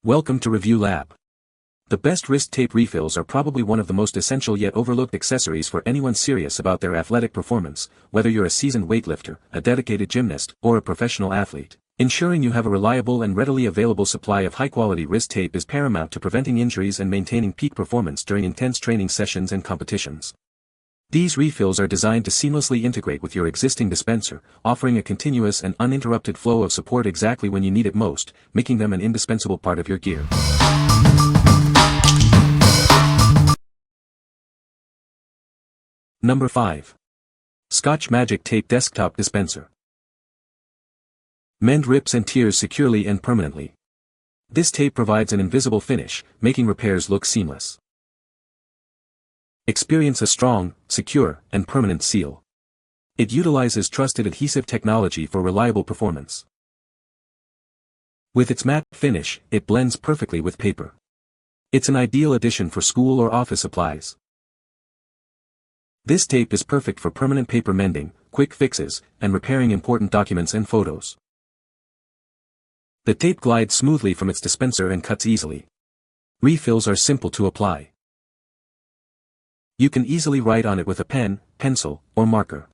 Welcome to Review Lab. The best wrist tape refills are probably one of the most essential yet overlooked accessories for anyone serious about their athletic performance, whether you're a seasoned weightlifter, a dedicated gymnast, or a professional athlete. Ensuring you have a reliable and readily available supply of high-quality wrist tape is paramount to preventing injuries and maintaining peak performance during intense training sessions and competitions. These refills are designed to seamlessly integrate with your existing dispenser, offering a continuous and uninterrupted flow of support exactly when you need it most, making them an indispensable part of your gear. Number 5. Scotch Magic Tape Desktop Dispenser. Mend rips and tears securely and permanently. This tape provides an invisible finish, making repairs look seamless. Experience a strong, secure, and permanent seal. It utilizes trusted adhesive technology for reliable performance. With its matte finish, it blends perfectly with paper. It's an ideal addition for school or office supplies. This tape is perfect for permanent paper mending, quick fixes, and repairing important documents and photos. The tape glides smoothly from its dispenser and cuts easily. Refills are simple to apply. You can easily write on it with a pen, pencil, or marker.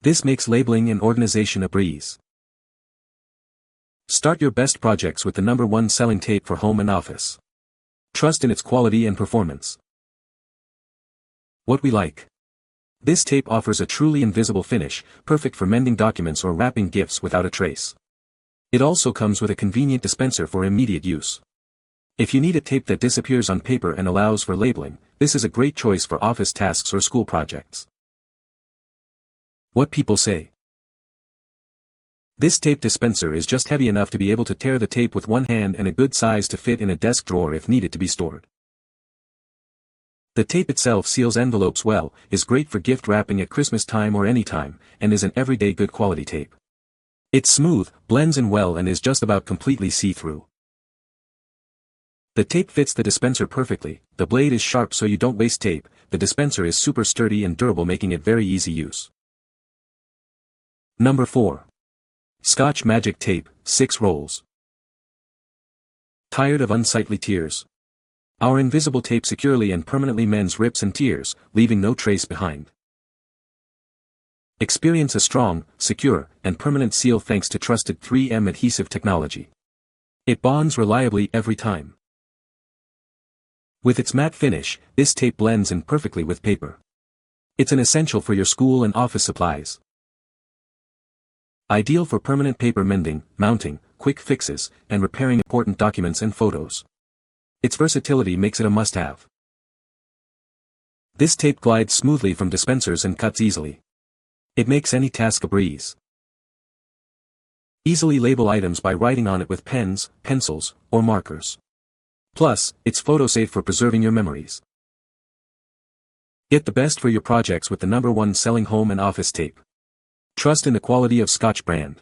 This makes labeling and organization a breeze. Start your best projects with the #1 selling tape for home and office. Trust in its quality and performance. What we like. This tape offers a truly invisible finish, perfect for mending documents or wrapping gifts without a trace. It also comes with a convenient dispenser for immediate use. If you need a tape that disappears on paper and allows for labeling, this is a great choice for office tasks or school projects. What people say. This tape dispenser is just heavy enough to be able to tear the tape with one hand and a good size to fit in a desk drawer if needed to be stored. The tape itself seals envelopes well, is great for gift wrapping at Christmas time or any time, and is an everyday good quality tape. It's smooth, blends in well and is just about completely see-through. The tape fits the dispenser perfectly, the blade is sharp so you don't waste tape, the dispenser is super sturdy and durable making it very easy use. Number 4. Scotch Magic Tape, 6 rolls. Tired of unsightly tears? Our invisible tape securely and permanently mends rips and tears, leaving no trace behind. Experience a strong, secure, and permanent seal thanks to trusted 3M adhesive technology. It bonds reliably every time. With its matte finish, this tape blends in perfectly with paper. It's an essential for your school and office supplies. Ideal for permanent paper mending, mounting, quick fixes, and repairing important documents and photos. Its versatility makes it a must-have. This tape glides smoothly from dispensers and cuts easily. It makes any task a breeze. Easily label items by writing on it with pens, pencils, or markers. Plus, it's photo-safe for preserving your memories. Get the best for your projects with the #1 selling home and office tape. Trust in the quality of Scotch brand.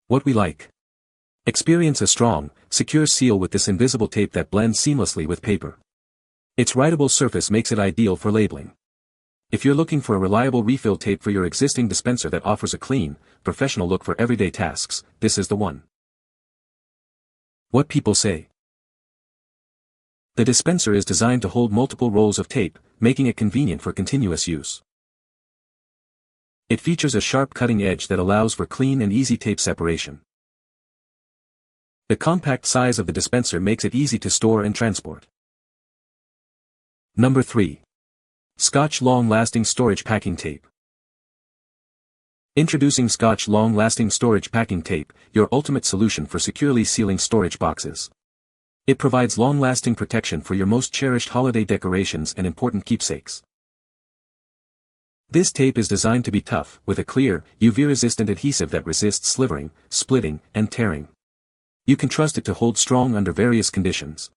What we like. Experience a strong, secure seal with this invisible tape that blends seamlessly with paper. Its writable surface makes it ideal for labeling. If you're looking for a reliable refill tape for your existing dispenser that offers a clean, professional look for everyday tasks, this is the one. What people say. The dispenser is designed to hold multiple rolls of tape, making it convenient for continuous use. It features a sharp cutting edge that allows for clean and easy tape separation. The compact size of the dispenser makes it easy to store and transport. Number 3. Scotch Long-Lasting Storage Packing Tape. Introducing Scotch Long-Lasting Storage Packing Tape, your ultimate solution for securely sealing storage boxes. It provides long-lasting protection for your most cherished holiday decorations and important keepsakes. This tape is designed to be tough, with a clear, UV-resistant adhesive that resists slivering, splitting, and tearing. You can trust it to hold strong under various conditions.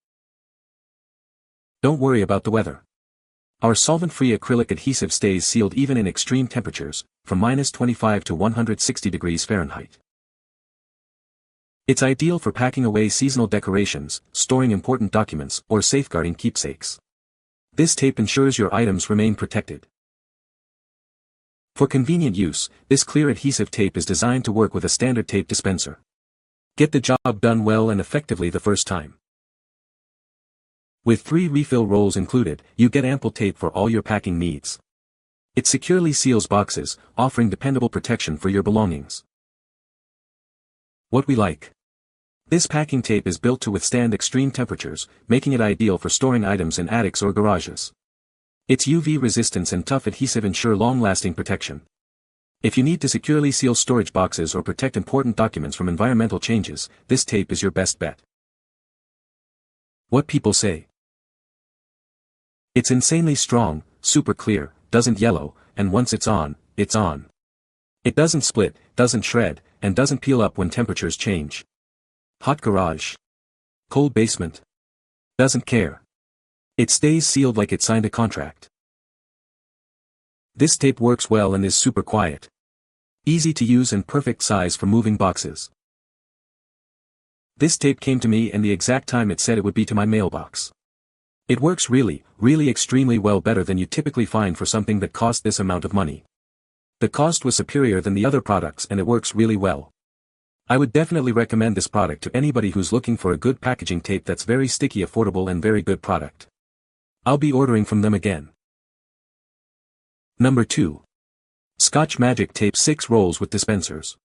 Don't worry about the weather. Our solvent-free acrylic adhesive stays sealed even in extreme temperatures, from -25 to 160 degrees Fahrenheit. It's ideal for packing away seasonal decorations, storing important documents, or safeguarding keepsakes. This tape ensures your items remain protected. For convenient use, this clear adhesive tape is designed to work with a standard tape dispenser. Get the job done well and effectively the first time. With 3 refill rolls included, you get ample tape for all your packing needs. It securely seals boxes, offering dependable protection for your belongings. What we like. This packing tape is built to withstand extreme temperatures, making it ideal for storing items in attics or garages. Its UV resistance and tough adhesive ensure long-lasting protection. If you need to securely seal storage boxes or protect important documents from environmental changes, this tape is your best bet. What people say. It's insanely strong, super clear, doesn't yellow, and once it's on, it's on. It doesn't split, doesn't shred, and doesn't peel up when temperatures change. Hot garage. Cold basement. Doesn't care. It stays sealed like it signed a contract. This tape works well and is super quiet. Easy to use and perfect size for moving boxes. This tape came to me and the exact time it said it would be to my mailbox. It works really, really extremely well, better than you typically find for something that cost this amount of money. The cost was superior than the other products and it works really well. I would definitely recommend this product to anybody who's looking for a good packaging tape that's very sticky, affordable and very good product. I'll be ordering from them again. Number 2. Scotch Magic Tape 6 Rolls with Dispensers.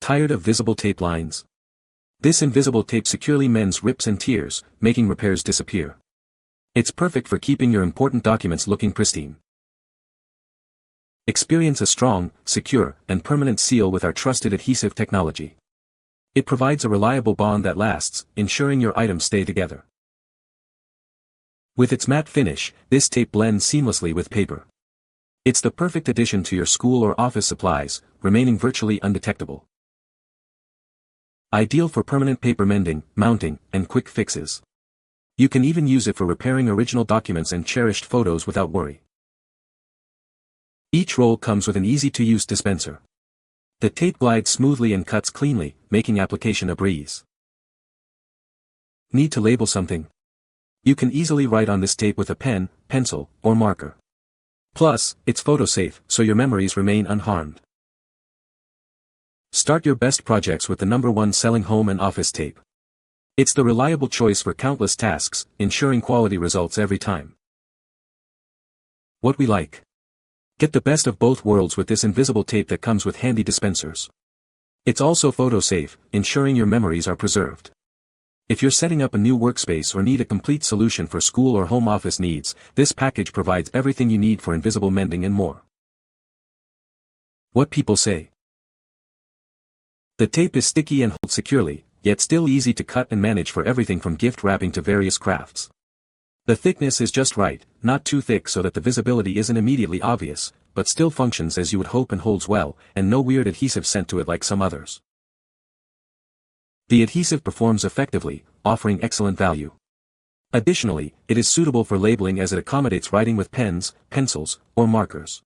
Tired of visible tape lines? This invisible tape securely mends rips and tears, making repairs disappear. It's perfect for keeping your important documents looking pristine. Experience a strong, secure, and permanent seal with our trusted adhesive technology. It provides a reliable bond that lasts, ensuring your items stay together. With its matte finish, this tape blends seamlessly with paper. It's the perfect addition to your school or office supplies, remaining virtually undetectable. Ideal for permanent paper mending, mounting, and quick fixes. You can even use it for repairing original documents and cherished photos without worry. Each roll comes with an easy-to-use dispenser. The tape glides smoothly and cuts cleanly, making application a breeze. Need to label something? You can easily write on this tape with a pen, pencil, or marker. Plus, it's photo-safe, so your memories remain unharmed. Start your best projects with the #1 selling home and office tape. It's the reliable choice for countless tasks, ensuring quality results every time. What we like. Get the best of both worlds with this invisible tape that comes with handy dispensers. It's also photo-safe, ensuring your memories are preserved. If you're setting up a new workspace or need a complete solution for school or home office needs, this package provides everything you need for invisible mending and more. What people say. The tape is sticky and holds securely, yet still easy to cut and manage for everything from gift wrapping to various crafts. The thickness is just right, not too thick so that the visibility isn't immediately obvious, but still functions as you would hope and holds well, and no weird adhesive sent to it like some others. The adhesive performs effectively, offering excellent value. Additionally, it is suitable for labeling as it accommodates writing with pens, pencils, or markers.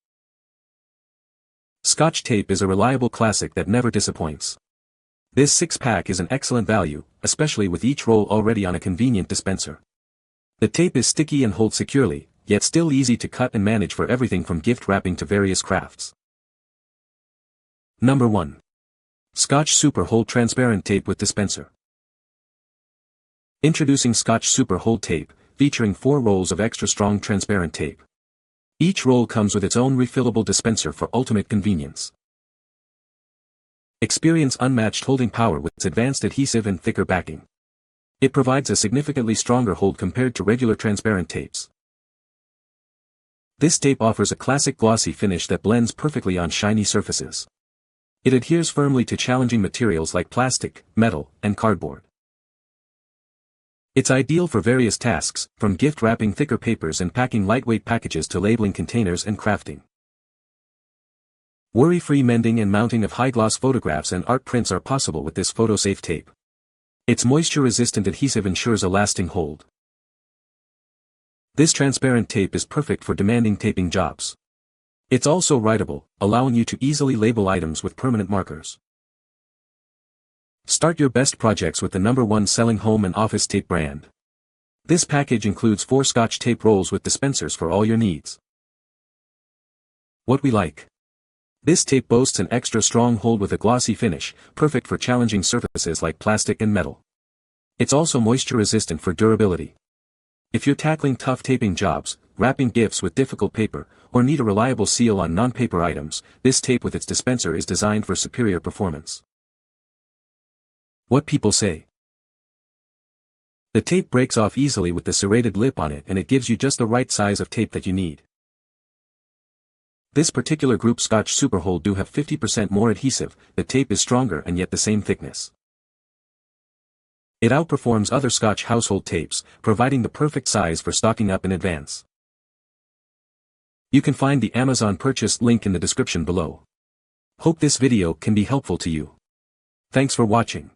Scotch tape is a reliable classic that never disappoints. This 6-pack is an excellent value, especially with each roll already on a convenient dispenser. The tape is sticky and holds securely, yet still easy to cut and manage for everything from gift wrapping to various crafts. Number 1. Scotch Super Hold Transparent Tape with Dispenser. Introducing Scotch Super Hold Tape, featuring 4 rolls of extra strong transparent tape. Each roll comes with its own refillable dispenser for ultimate convenience. Experience unmatched holding power with its advanced adhesive and thicker backing. It provides a significantly stronger hold compared to regular transparent tapes. This tape offers a classic glossy finish that blends perfectly on shiny surfaces. It adheres firmly to challenging materials like plastic, metal, and cardboard. It's ideal for various tasks, from gift wrapping thicker papers and packing lightweight packages to labeling containers and crafting. Worry-free mending and mounting of high-gloss photographs and art prints are possible with this photo-safe tape. Its moisture-resistant adhesive ensures a lasting hold. This transparent tape is perfect for demanding taping jobs. It's also writable, allowing you to easily label items with permanent markers. Start your best projects with the #1 selling home and office tape brand. This package includes 4 Scotch tape rolls with dispensers for all your needs. What we like. This tape boasts an extra strong hold with a glossy finish, perfect for challenging surfaces like plastic and metal. It's also moisture resistant for durability. If you're tackling tough taping jobs, wrapping gifts with difficult paper, or need a reliable seal on non-paper items, this tape with its dispenser is designed for superior performance. What people say. The tape breaks off easily with the serrated lip on it, and it gives you just the right size of tape that you need. This particular group Scotch Superhold do have 50% more adhesive, the tape is stronger and yet the same thickness. It outperforms other Scotch household tapes, providing the perfect size for stocking up in advance. You can find the Amazon purchase link in the description below. Hope this video can be helpful to you. Thanks for watching.